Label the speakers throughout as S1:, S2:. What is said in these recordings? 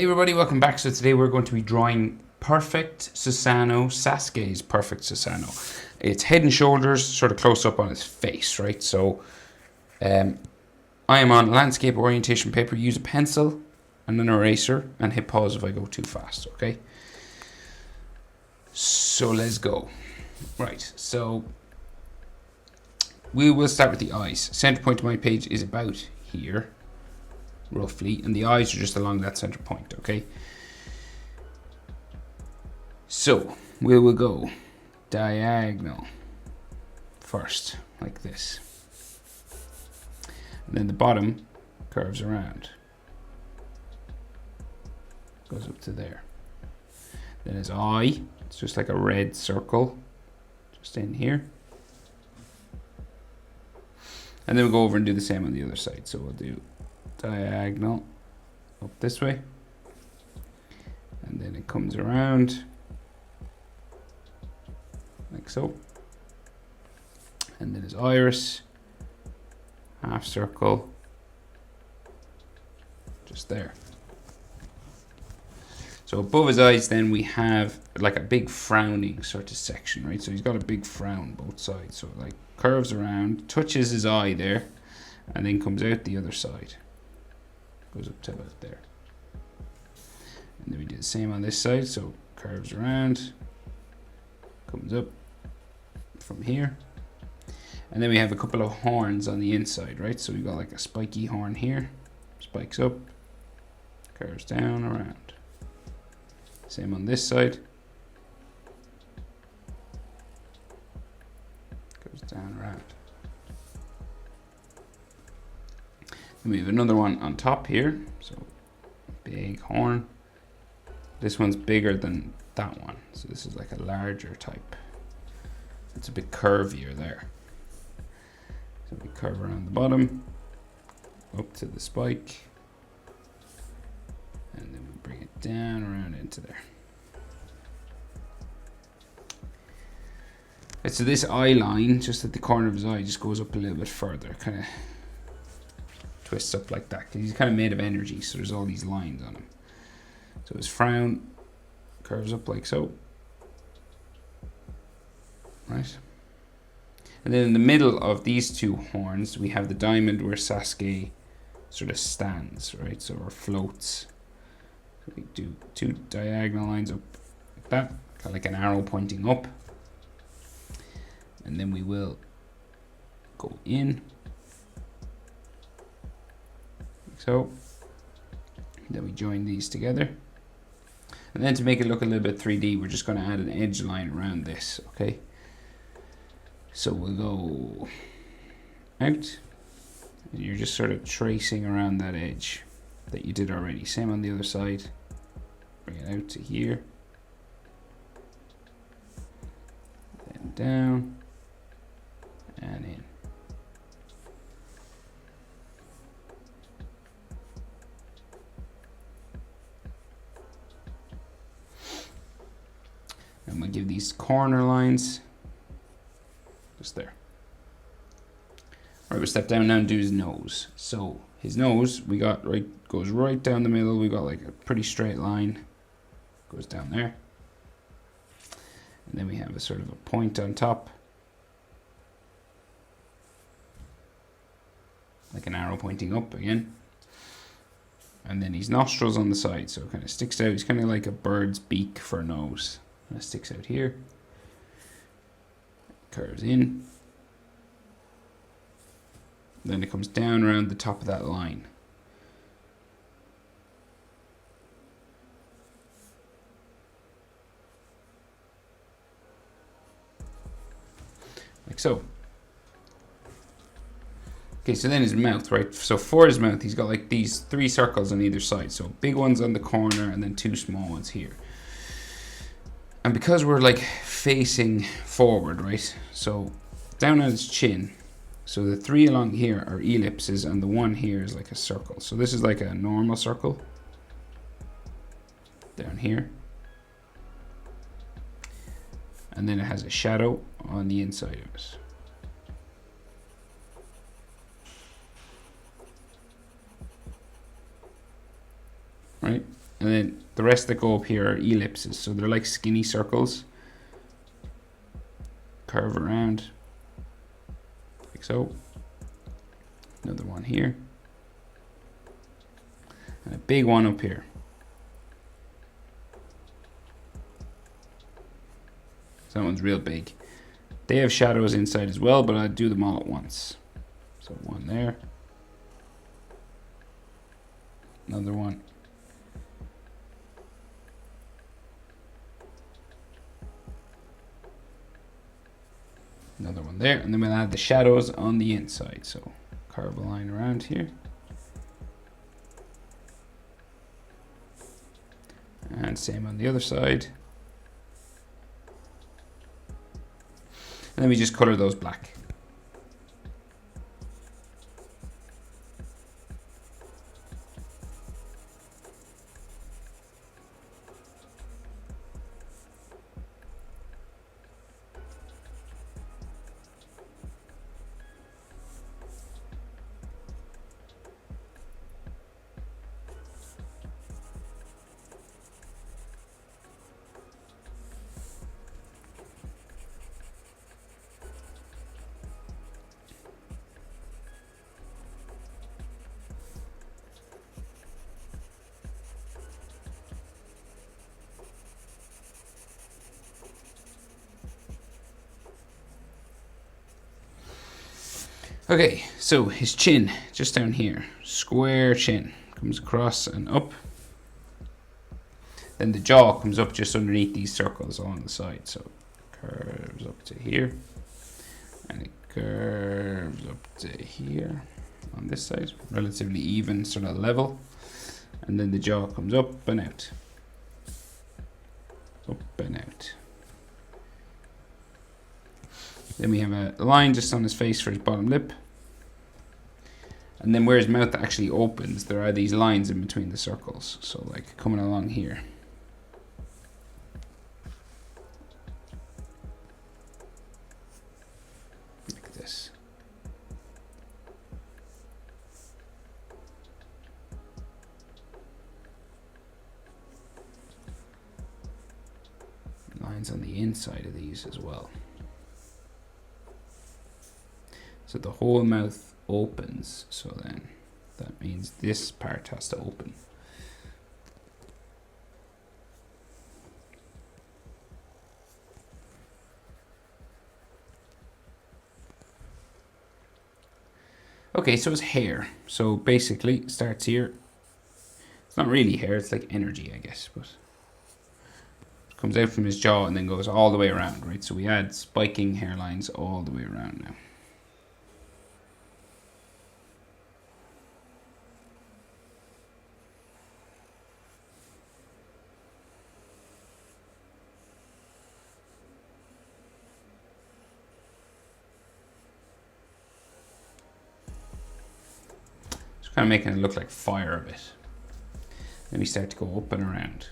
S1: Hey everybody, welcome back. So today we're going to be drawing perfect Susanoo, Sasuke's perfect Susanoo. It's head and shoulders, sort of close up on his face, right? So I am on landscape orientation paper. Use a pencil and an eraser and hit pause if I go too fast, okay? So let's go. Right, so we will start with the eyes. Center point of my page is about here, roughly, and the eyes are just along that center point, okay? So we will go diagonal first, like this. And then the bottom curves around. Goes up to there. Then his eye, it's just like a red circle, just in here. And then we'll go over and do the same on the other side. So we'll do diagonal up this way. And then it comes around like so. And then his iris, half circle, just there. So above his eyes then we have like a big frowning sort of section, right? So he's got a big frown both sides. So it like curves around, touches his eye there, and then comes out the other side. Goes up to about there. And then we do the same on this side, so curves around, comes up from here. And then we have a couple of horns on the inside, right? So we've got like a spiky horn here, spikes up, curves down, around. Same on this side. Goes down, around. Then we have another one on top here, so big horn. This one's bigger than that one, so this is like a larger type. It's a bit curvier there. So we curve around the bottom, up to the spike, and then we bring it down around into there. And so this eye line, just at the corner of his eye, just goes up a little bit further, kind of twists up like that, because he's kind of made of energy, so there's all these lines on him. So his frown curves up like so, right? And then in the middle of these two horns, we have the diamond where Sasuke sort of stands, right? So or floats. So we do two diagonal lines up like that, kind of like an arrow pointing up. And then we will go in, like so. Then we join these together. And then to make it look a little bit 3D, we're just going to add an edge line around this, okay? So we'll go out, and you're just sort of tracing around that edge that you did already. Same on the other side. Bring it out to here. Then down and in. And we'll give these corner lines just there. All right, we'll step down now and do his nose. So his nose, we got right, goes right down the middle. We got like a pretty straight line, goes down there. And then we have a sort of a point on top, like an arrow pointing up again. And then his nostrils on the side, so it kind of sticks out. He's kind of like a bird's beak for a nose. And it sticks out here. Curves in. Then it comes down around the top of that line. Like so. Okay, so then his mouth, right? So for his mouth, he's got like these three circles on either side. So big ones on the corner and then two small ones here. And because we're like facing forward, right? So down at his chin. So the three along here are ellipses and the one here is like a circle. So this is like a normal circle. Down here. And then it has a shadow on the inside of it. right? And then the rest that go up here are ellipses, so they're like skinny circles. Curve around, like so. Another one here. And a big one up here. So that one's real big. They have shadows inside as well, but I'll do them all at once. So one there. Another one. Another one there. And then we'll add the shadows on the inside. So carve a line around here. And same on the other side. And then we just color those black. Okay, so his chin, just down here, square chin, comes across and up. Then the jaw comes up just underneath these circles along the side, so curves up to here, and it curves up to here on this side, relatively even, sort of level. And then the jaw comes up and out, up and out. Then we have a line just on his face for his bottom lip. And then where his mouth actually opens, there are these lines in between the circles. So like coming along here. Like this. Lines on the inside of these as well. So the whole mouth opens, so then that means this part has to open. Okay, so his hair. So basically, it starts here. It's not really hair, it's like energy, I guess, but it comes out from his jaw and then goes all the way around, right? So we add spiking hairlines all the way around now. Kind of making it look like fire a bit. Then we start to go up and around.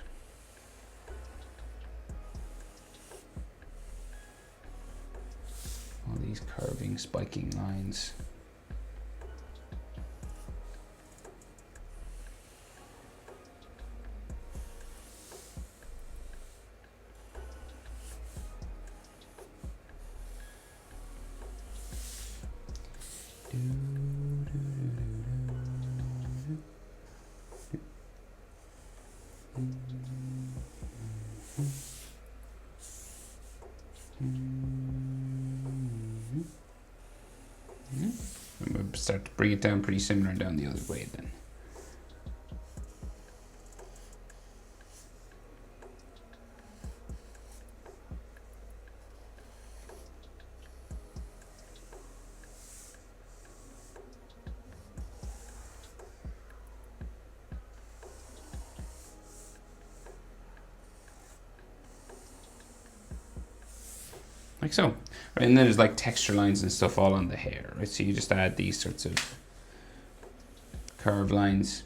S1: All these curving, spiking lines. Start to bring it down pretty similar and down the other way then. Like so. Right, and then there's like texture lines and stuff all on the hair, right? So you just add these sorts of curved lines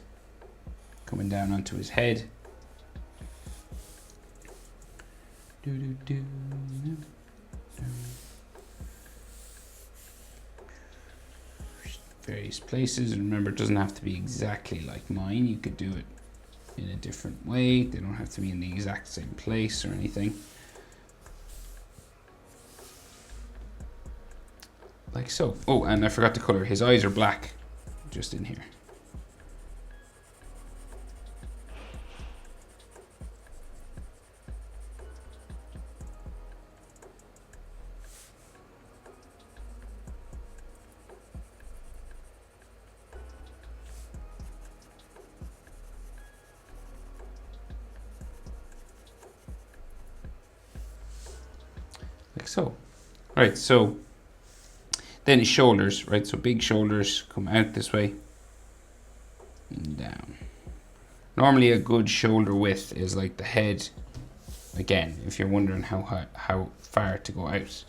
S1: coming down onto his head. Various places, and remember, it doesn't have to be exactly like mine. You could do it in a different way. They don't have to be in the exact same place or anything. Like so. Oh, and I forgot to color. His eyes are black, just in here. Like so. Right, so then his shoulders, right? So big shoulders come out this way and down. Normally a good shoulder width is like the head. Again, if you're wondering how far to go out,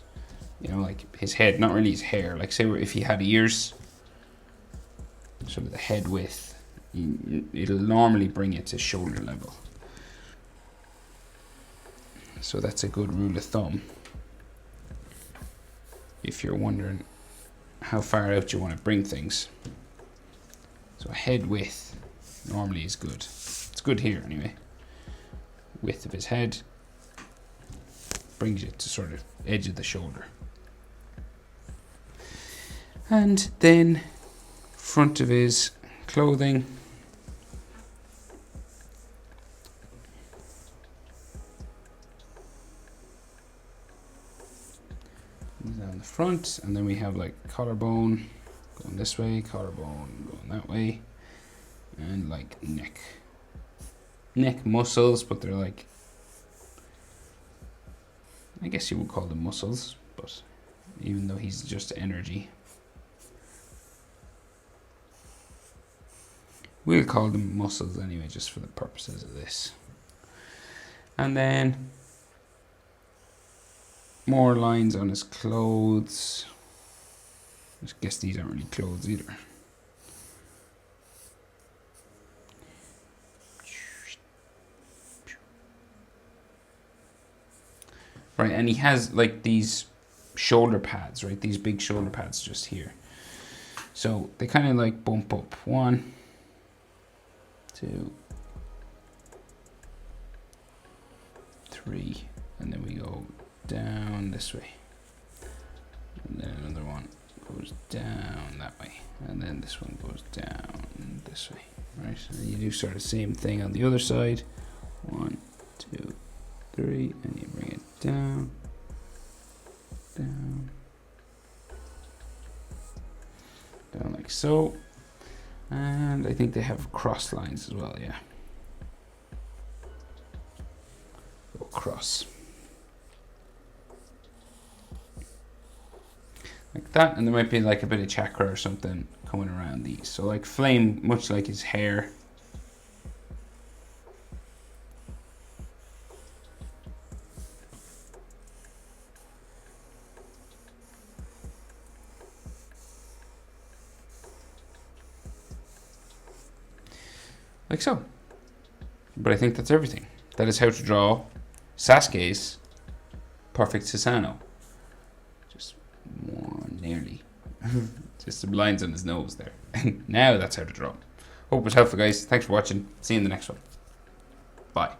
S1: you know, like his head, not really his hair. Like say if he had ears, sort of the head width, it'll normally bring it to shoulder level. So that's a good rule of thumb. If you're wondering how far out you want to bring things. So head width normally is good. It's good here anyway. Width of his head brings it to sort of edge of the shoulder. And then front of his clothing. Down the front, and then we have like collarbone going this way, collarbone going that way, and like neck muscles, but they're like, I guess you would call them muscles, but even though he's just energy, we'll call them muscles anyway, just for the purposes of this. And then more lines on his clothes. I guess these aren't really clothes either. Right, and he has like these shoulder pads, right? These big shoulder pads just here. So they kind of like bump up. 1, 2, 3, and then we go down this way, and then another one goes down that way, and then this one goes down this way, right? And you do sort of the same thing on the other side. 1, 2, 3, and you bring it down, down, down like so. And I think they have cross lines as well, yeah. Go across. Like that, and there might be like a bit of chakra or something coming around these. So like flame, much like his hair. Like so. But I think that's everything. That is how to draw Sasuke's perfect Susanoo. Just one, nearly. Just some lines on his nose there. Now that's how to draw. Hope it was helpful, guys. Thanks for watching. See you in the next one. Bye.